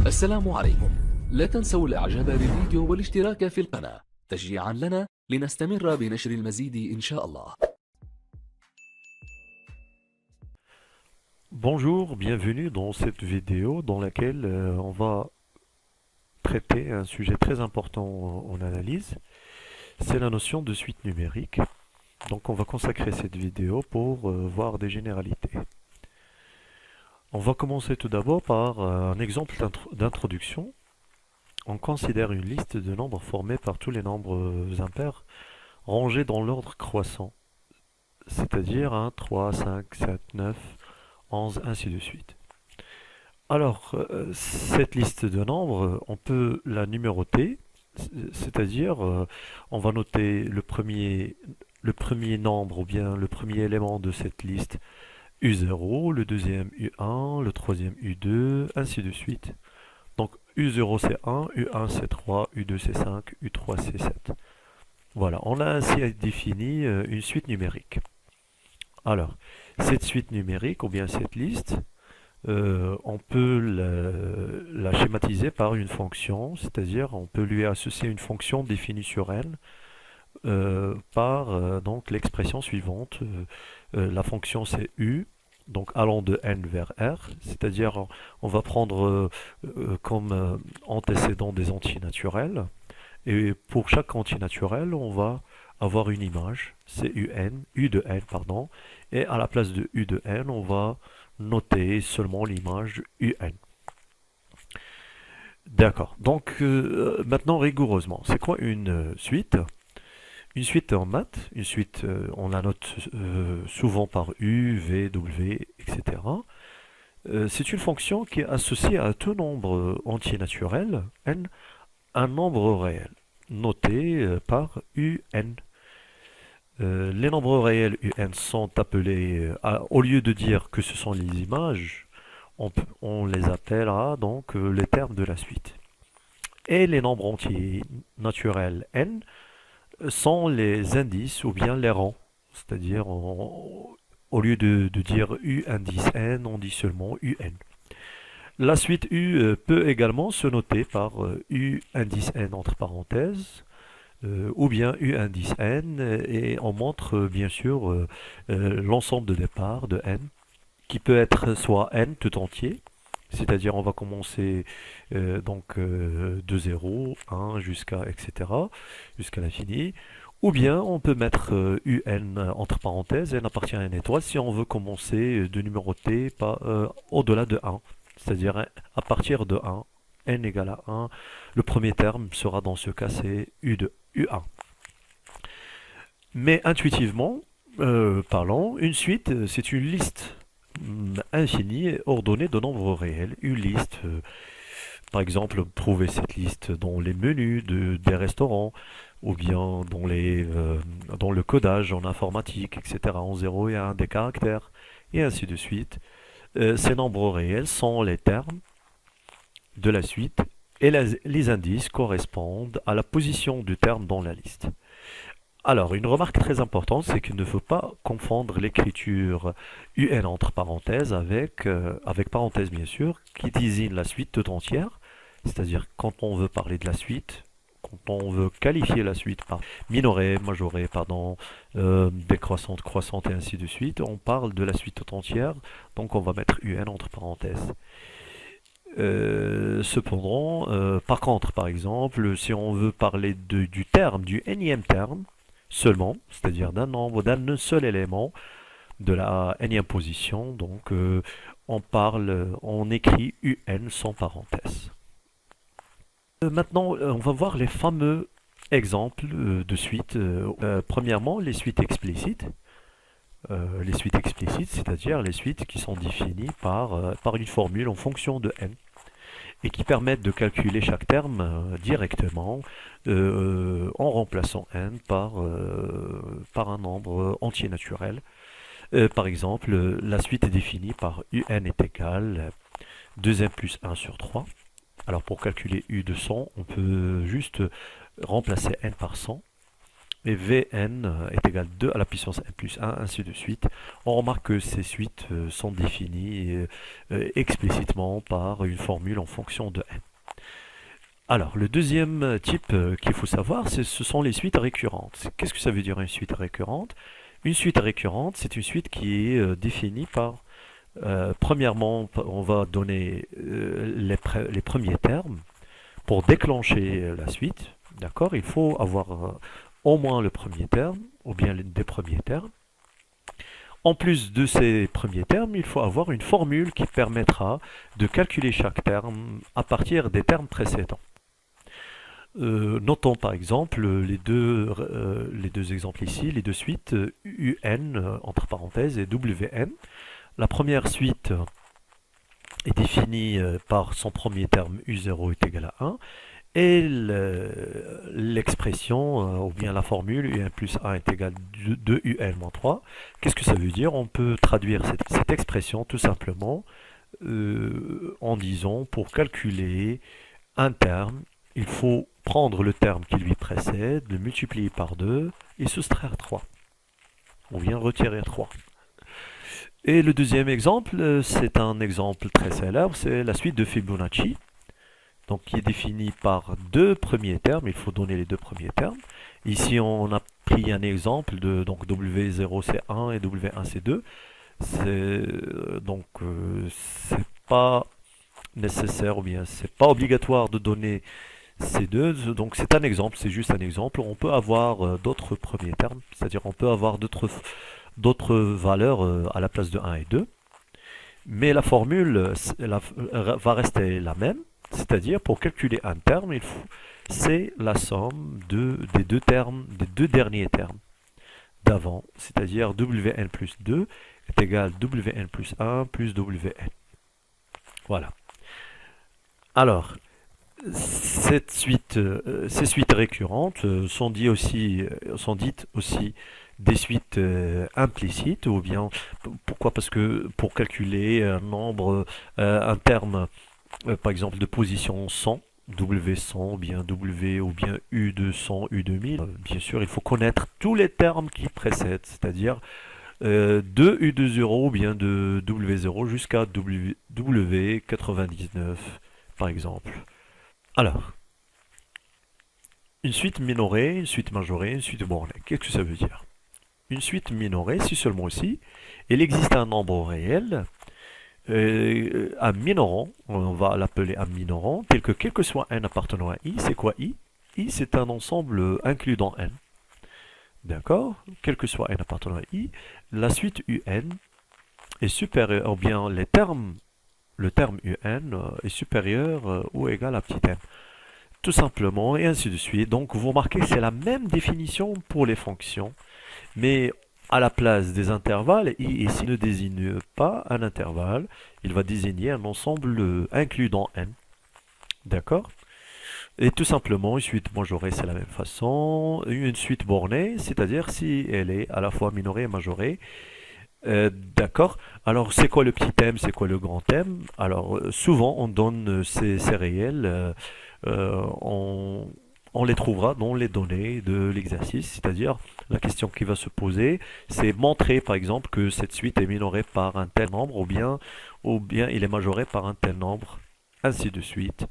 السلام عليكم. لا تنسوا الإعجاب بالفيديو والاشتراك في القناة تشجيعا لنا لنستمر بنشر المزيد إن شاء الله. Bonjour, bienvenue dans cette vidéo dans laquelle on va traiter un sujet très important en analyse, c'est la notion de suite numérique. Donc on va consacrer cette vidéo pour voir des généralités. On va commencer tout d'abord par un exemple d'introduction. On considère une liste de nombres formée par tous les nombres impairs rangés dans l'ordre croissant, c'est-à-dire 1, 3, 5, 7, 9, 11, ainsi de suite. Alors, cette liste de nombres, on peut la numéroter, c'est-à-dire on va noter le premier nombre ou bien le premier élément de cette liste U0, le deuxième U1, le troisième U2, ainsi de suite. Donc U0 c'est 1, U1 c'est 3, U2 c'est 5, U3 c'est 7. Voilà, on a ainsi défini une suite numérique. Alors, cette suite numérique ou bien cette liste, on peut la schématiser par une fonction, c'est-à-dire on peut lui associer une fonction définie sur n par donc l'expression suivante. La fonction c'est u, donc allant de n vers r, c'est-à-dire on va prendre comme antécédent des entiers naturels, et pour chaque entier naturel on va avoir une image, c'est u de n, pardon, et à la place de u de n on va noter seulement l'image UN. D'accord, donc maintenant rigoureusement, c'est quoi une suite? Une suite en maths, une suite on la note souvent par U, V, W, etc. C'est une fonction qui est associée à tout nombre entier naturel, n, un nombre réel, noté par UN. Les nombres réels UN sont appelés, au lieu de dire que ce sont les images, on les appellera donc les termes de la suite. Et les nombres entiers naturels N sont les indices ou bien les rangs. C'est-à-dire, au lieu de dire U indice N, on dit seulement UN. La suite U peut également se noter par U indice N entre parenthèses, ou bien U indice n, et on montre bien sûr l'ensemble de départ de n, qui peut être soit n tout entier, c'est-à-dire on va commencer donc de 0, 1 jusqu'à etc., jusqu'à l'infini, ou bien on peut mettre un entre parenthèses, n appartient à n étoile, si on veut commencer de numéroter au-delà de 1, c'est-à-dire à partir de 1, n égale à 1, le premier terme sera dans ce cas c'est U de U1. Mais intuitivement parlant, une suite c'est une liste infinie ordonnée de nombres réels. Une liste, par exemple, trouver cette liste dans les menus des restaurants ou bien dans le codage en informatique, etc. En 0 et 1 des caractères, et ainsi de suite. Ces nombres réels sont les termes de la suite et les indices correspondent à la position du terme dans la liste. Alors, une remarque très importante, c'est qu'il ne faut pas confondre l'écriture UN entre parenthèses avec parenthèses bien sûr, qui désigne la suite tout entière, c'est-à-dire quand on veut parler de la suite, quand on veut qualifier la suite par minorée, majorée, pardon, décroissante, croissante et ainsi de suite, on parle de la suite tout entière, donc on va mettre UN entre parenthèses. Cependant, par contre, par exemple, si on veut parler du terme, du énième terme, seulement, c'est-à-dire d'un nombre, d'un seul élément, de la énième position, donc on écrit UN sans parenthèse. Maintenant, on va voir les fameux exemples de suites. Premièrement, les suites explicites. Les suites explicites, c'est-à-dire les suites qui sont définies par une formule en fonction de n et qui permettent de calculer chaque terme directement en remplaçant n par un nombre entier naturel. Par exemple, la suite est définie par un est égal 2n plus 1 sur 3. Alors pour calculer u de 100, on peut juste remplacer n par 100. et Vn est égal à 2 à la puissance n plus 1, ainsi de suite. On remarque que ces suites sont définies explicitement par une formule en fonction de n. Alors, le deuxième type qu'il faut savoir, ce sont les suites récurrentes. Qu'est-ce que ça veut dire une suite récurrente? Une suite récurrente, c'est une suite qui est définie par... premièrement, on va donner les premiers termes. Pour déclencher la suite, d'accord, il faut avoir au moins le premier terme, ou bien des premiers termes. En plus de ces premiers termes, il faut avoir une formule qui permettra de calculer chaque terme à partir des termes précédents. Notons par exemple les deux exemples ici, les deux suites UN entre parenthèses et WN. La première suite est définie par son premier terme U0 est égal à 1 et l'expression ou bien la formule UN plus 1 est égal à 2UN moins 3. Qu'est-ce que ça veut dire? On peut traduire cette expression tout simplement en disant pour calculer un terme, il faut prendre le terme qui lui précède, le multiplier par 2 et soustraire 3. On vient retirer 3. Et le deuxième exemple, c'est un exemple très célèbre, c'est la suite de Fibonacci, donc qui est définie par deux premiers termes, il faut donner les deux premiers termes. Ici, on a pris un exemple de donc W0 c'est 1 et W1 c'est 2. C'est pas nécessaire ou bien c'est pas obligatoire de donner ces deux, donc c'est un exemple, c'est juste un exemple. On peut avoir d'autres premiers termes, c'est-à-dire on peut avoir d'autres valeurs à la place de 1 et 2, mais la formule va rester la même, c'est-à-dire pour calculer un terme, c'est la somme des deux termes, des deux derniers termes d'avant, c'est-à-dire Wn plus 2 est égal à Wn plus 1 plus Wn. Voilà. Alors, ces suites récurrentes sont dites aussi des suites implicites, ou bien pourquoi? Parce que pour calculer un nombre, un terme, par exemple de position 100, W100, ou bien W, ou bien U200, U2000, bien sûr il faut connaître tous les termes qui précèdent, c'est-à-dire de U20 ou bien de W0 jusqu'à W99 par exemple. Alors, une suite minorée, une suite majorée, une suite bornée. Qu'est-ce que ça veut dire? Une suite minorée, si seulement ici, il existe un nombre réel, un minorant, on va l'appeler un minorant, tel que quel que soit n appartenant à i, c'est quoi i? I, c'est un ensemble inclus dans n. D'accord? Quel que soit n appartenant à i, la suite un est supérieure, ou bien le terme un est supérieur ou égal à petit n. Tout simplement, et ainsi de suite. Donc vous remarquez que c'est la même définition pour les fonctions, mais à la place des intervalles, i ici ne désigne pas un intervalle, il va désigner un ensemble inclus dans n. D'accord? Et tout simplement, une suite majorée, c'est la même façon. Une suite bornée, c'est-à-dire si elle est à la fois minorée et majorée. D'accord. Alors, c'est quoi le petit thème, c'est quoi le grand thème? Alors, souvent, on donne ces réels, on les trouvera dans les données de l'exercice, c'est-à-dire la question qui va se poser, c'est montrer par exemple que cette suite est minorée par un tel nombre, ou bien il est majoré par un tel nombre, ainsi de suite.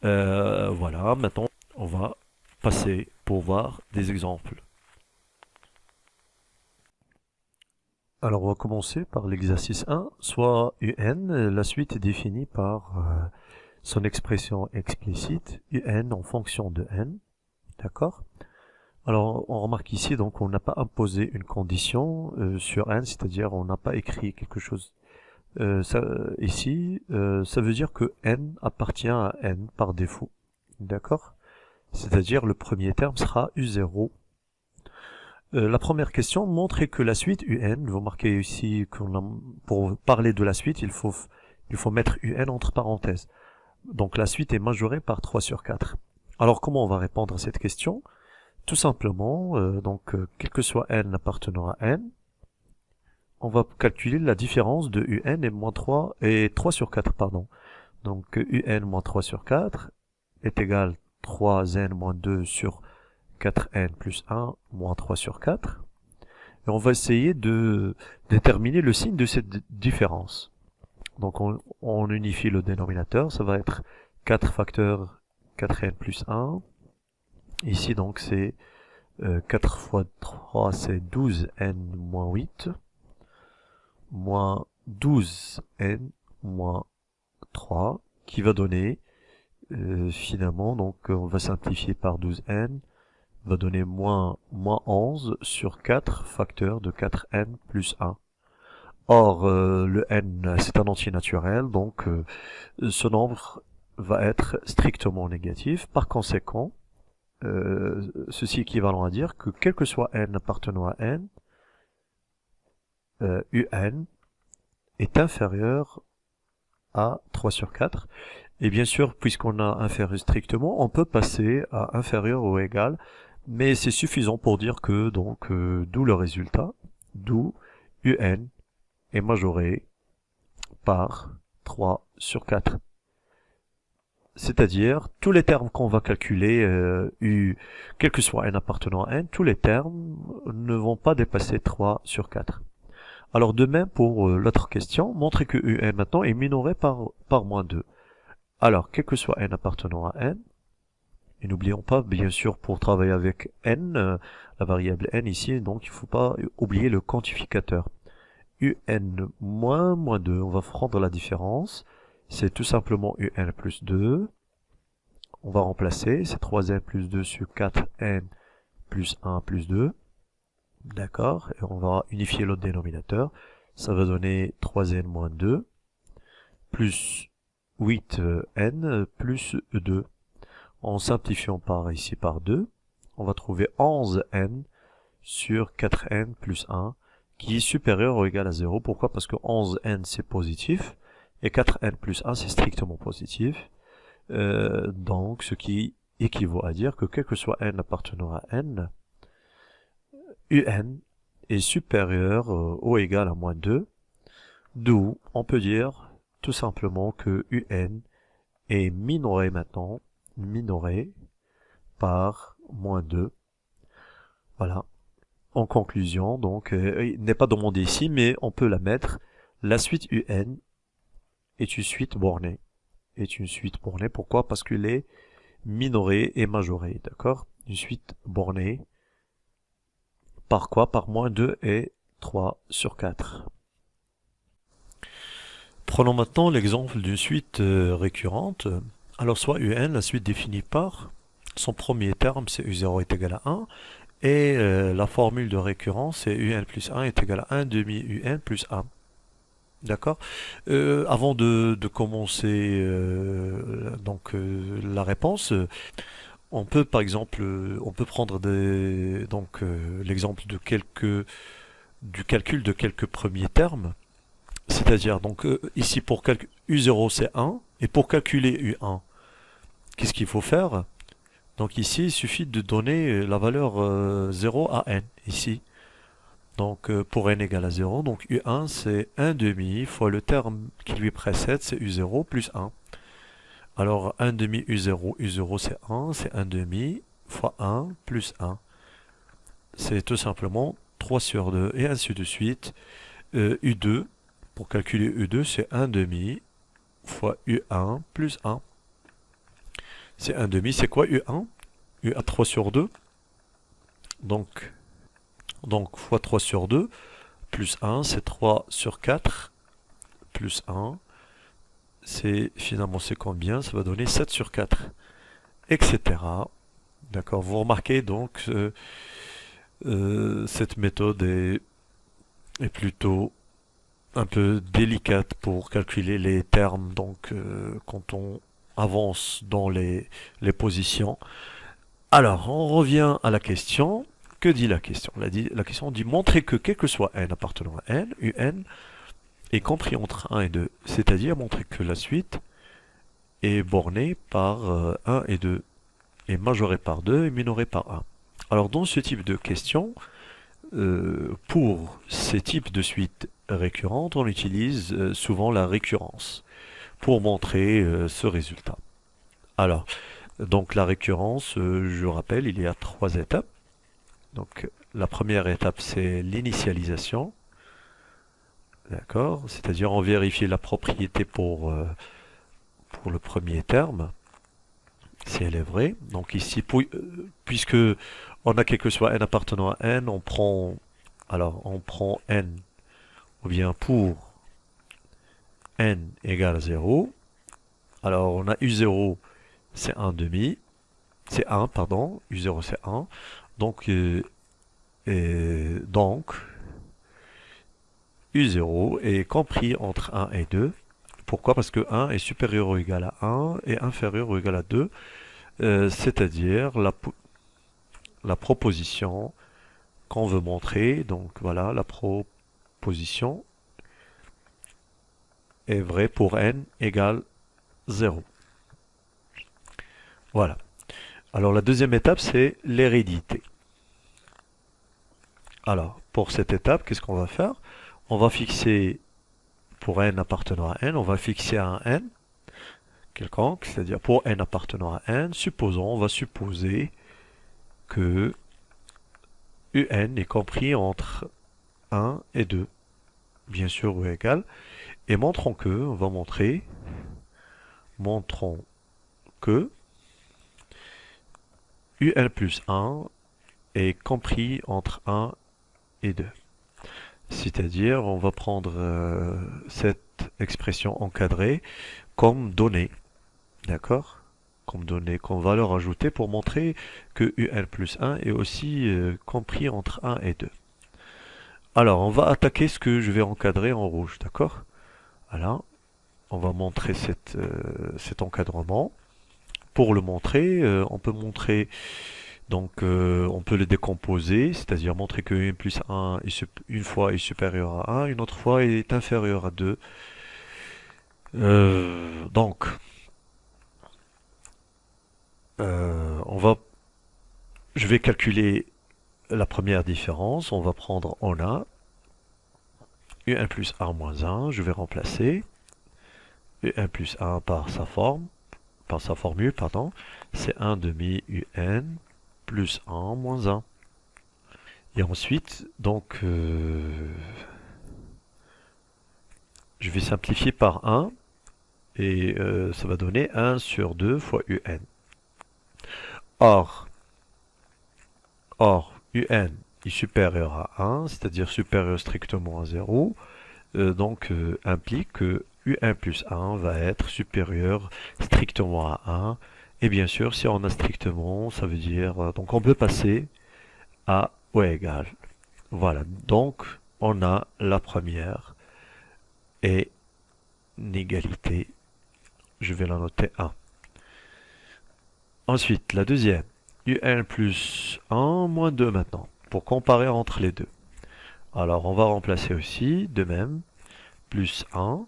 Voilà, maintenant, on va passer pour voir des exemples. Alors on va commencer par l'exercice 1, soit UN, la suite est définie par son expression explicite, UN en fonction de n, d'accord? Alors on remarque ici, donc on n'a pas imposé une condition sur n, c'est-à-dire on n'a pas écrit quelque chose. Ici, ça veut dire que n appartient à n par défaut, d'accord? C'est-à-dire le premier terme sera U0. La première question montrait que la suite UN, vous remarquez ici pour parler de la suite, il faut mettre UN entre parenthèses. Donc la suite est majorée par 3 sur 4. Alors comment on va répondre à cette question? Tout simplement, quel que soit n appartenant à n, on va calculer la différence de UN et 3 sur 4, pardon. Donc UN moins 3 sur 4 est égal à 3n moins 2 sur 4n plus 1 moins 3 sur 4. Et on va essayer de déterminer le signe de cette différence. Donc on unifie le dénominateur, ça va être 4 facteurs 4n plus 1. Ici donc c'est 4 fois 3 c'est 12n moins 8, moins 12n moins 3, qui va donner finalement, donc on va simplifier par 12n, va donner moins 11 sur 4 facteurs de 4n plus 1. Or, le n, c'est un entier naturel, donc ce nombre va être strictement négatif. Par conséquent, ceci est équivalent à dire que quel que soit n appartenant à n, un est inférieur à 3 sur 4. Et bien sûr, puisqu'on a inférieur strictement, on peut passer à inférieur ou égal, mais c'est suffisant pour dire que, donc, d'où le résultat, d'où un est majoré par 3 sur 4. C'est-à-dire, tous les termes qu'on va calculer, quel que soit n appartenant à n, tous les termes ne vont pas dépasser 3 sur 4. Alors de même pour l'autre question, montrer que un maintenant est minoré par moins 2. Alors, quel que soit n appartenant à n, et n'oublions pas, bien sûr, pour travailler avec n, la variable n ici, donc il ne faut pas oublier le quantificateur. un moins 2, on va prendre la différence, c'est tout simplement un plus 2, on va remplacer, c'est 3n plus 2 sur 4n plus 1 plus 2, d'accord, et on va unifier l'autre dénominateur, ça va donner 3n moins 2, plus 8n plus 2. En simplifiant par ici par 2, on va trouver 11n sur 4n plus 1, qui est supérieur ou égal à 0. Pourquoi? Parce que 11n c'est positif, et 4n plus 1 c'est strictement positif. Donc ce qui équivaut à dire que quel que soit n appartenant à n, un est supérieur ou égal à moins 2, d'où on peut dire tout simplement que un est minoré maintenant, minoré par moins 2. Voilà. En conclusion, donc, il n'est pas demandé ici, mais on peut la mettre. La suite un est une suite bornée. Est une suite bornée. Pourquoi? Parce qu'il est minoré et majoré. D'accord? Une suite bornée. Par quoi? Par moins 2 et 3 sur 4. Prenons maintenant l'exemple d'une suite récurrente. Alors soit un, la suite définie par son premier terme, c'est u0 est égal à 1, et la formule de récurrence, c'est un plus 1 est égal à 1 demi un plus 1. D'accord? Avant de commencer la réponse, on peut par exemple, on peut prendre l'exemple du calcul de quelques premiers termes. C'est-à-dire, donc ici pour u0 c'est 1, et pour calculer u1, qu'est-ce qu'il faut faire? Donc ici, il suffit de donner la valeur 0 à n, ici. Donc pour n égale à 0, donc u1 c'est 1 demi fois le terme qui lui précède, c'est u0 plus 1. Alors 1 demi u0 c'est 1, c'est 1 demi fois 1 plus 1. C'est tout simplement 3 sur 2, et ainsi de suite. u2, pour calculer u2, c'est 1 demi fois u1 plus 1. C'est 1 demi, c'est quoi u1? u1 3 sur 2. Donc fois 3 sur 2, plus 1, c'est 3 sur 4, plus 1. Finalement, c'est combien? Ça va donner 7 sur 4, etc. D'accord? Vous remarquez donc, cette méthode est plutôt un peu délicate pour calculer les termes, donc quand on avance dans les positions. Alors, on revient à la question. Que dit la question? La question dit montrer que quel que soit n appartenant à n, un est compris entre 1 et 2. C'est-à-dire montrer que la suite est bornée par 1 et 2, est majorée par 2 et minorée par 1. Alors, dans ce type de question, pour ces types de suites récurrentes, on utilise souvent la récurrence pour montrer ce résultat. Alors, Donc la récurrence, je rappelle, il y a 3 étapes. Donc la première étape, c'est l'initialisation. D'accord? C'est-à-dire on vérifie la propriété pour le premier terme, si elle est vraie. Donc ici, puisque on a quel que soit n appartenant à n, on prend n, ou bien pour n égale 0. Alors on a u0, c'est 1 demi, c'est 1, pardon, u0 c'est 1. Donc, donc u0 est compris entre 1 et 2. Pourquoi? Parce que 1 est supérieur ou égal à 1 et inférieur ou égal à 2, c'est-à-dire la proposition qu'on veut montrer. Donc voilà, la proposition est vraie pour n égale 0. Voilà. Alors la deuxième étape, c'est l'hérédité. Alors, pour cette étape, qu'est-ce qu'on va faire? On va fixer, pour n appartenant à n, on va fixer un n quelconque, c'est-à-dire pour n appartenant à n, on va supposer que un est compris entre 1 et 2, bien sûr ou égal, et montrons que un plus 1 est compris entre 1 et 2. C'est-à-dire, on va prendre cette expression encadrée comme donnée, d'accord? Comme donnée, comme valeur ajoutée pour montrer que un plus 1 est aussi compris entre 1 et 2. Alors, on va attaquer ce que je vais encadrer en rouge, d'accord? Voilà, on va montrer cet encadrement. Pour le montrer, on peut montrer, donc on peut le décomposer, c'est-à-dire montrer que un plus 1 une fois est supérieur à 1, une autre fois est inférieur à 2. Donc, je vais calculer la première différence. On va prendre en A, un plus 1 moins 1, je vais remplacer un plus 1 par sa formule, c'est 1 demi un plus 1 moins 1. Et ensuite, donc, je vais simplifier par 1, et ça va donner 1 sur 2 fois un. Or, un est supérieur à 1, c'est-à-dire supérieur strictement à 0, donc implique que un plus 1 va être supérieur strictement à 1. Et bien sûr, si on a strictement, ça veut dire... donc on peut passer à ou égal. Voilà, donc on a la première et une égalité. Je vais la noter 1. Ensuite, la deuxième. un plus 1 moins 2 maintenant, pour comparer entre les deux. Alors on va remplacer aussi, de même, plus 1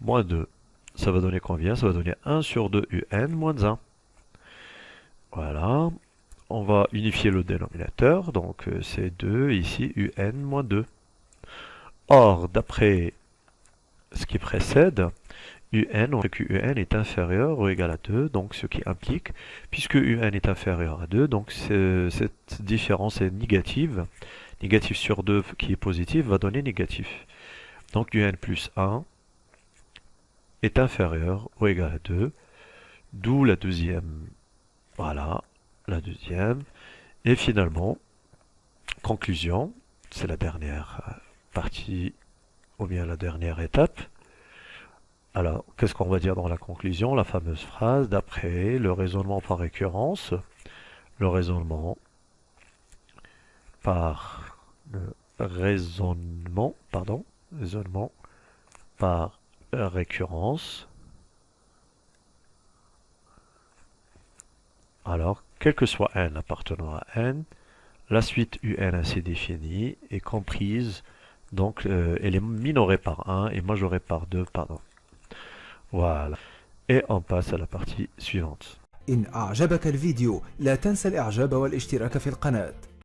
moins 2. Ça va donner combien? Ça va donner 1 sur 2 un moins 1. Voilà. On va unifier le dénominateur, donc c'est 2, ici un moins 2. Or, d'après ce qui précède, on sait que un est inférieur ou égal à 2, donc ce qui implique, puisque un est inférieur à 2, donc cette différence est négative. Négatif sur 2 qui est positif va donner négatif. Donc un plus 1 est inférieur ou égal à 2, d'où la deuxième. Voilà, la deuxième. Et finalement, conclusion, c'est la dernière partie, ou bien la dernière étape. Alors, qu'est-ce qu'on va dire dans la conclusion? La fameuse phrase, d'après le raisonnement par récurrence, le raisonnement par raisonnement par récurrence. Alors, quel que soit n appartenant à n, la suite un ainsi définie est comprise, donc elle est minorée par 1 et majorée par 2, pardon. Voilà. Et on passe à la partie suivante. إن أعجبك الفيديو لا تنسى الإعجاب والاشتراك في القناة.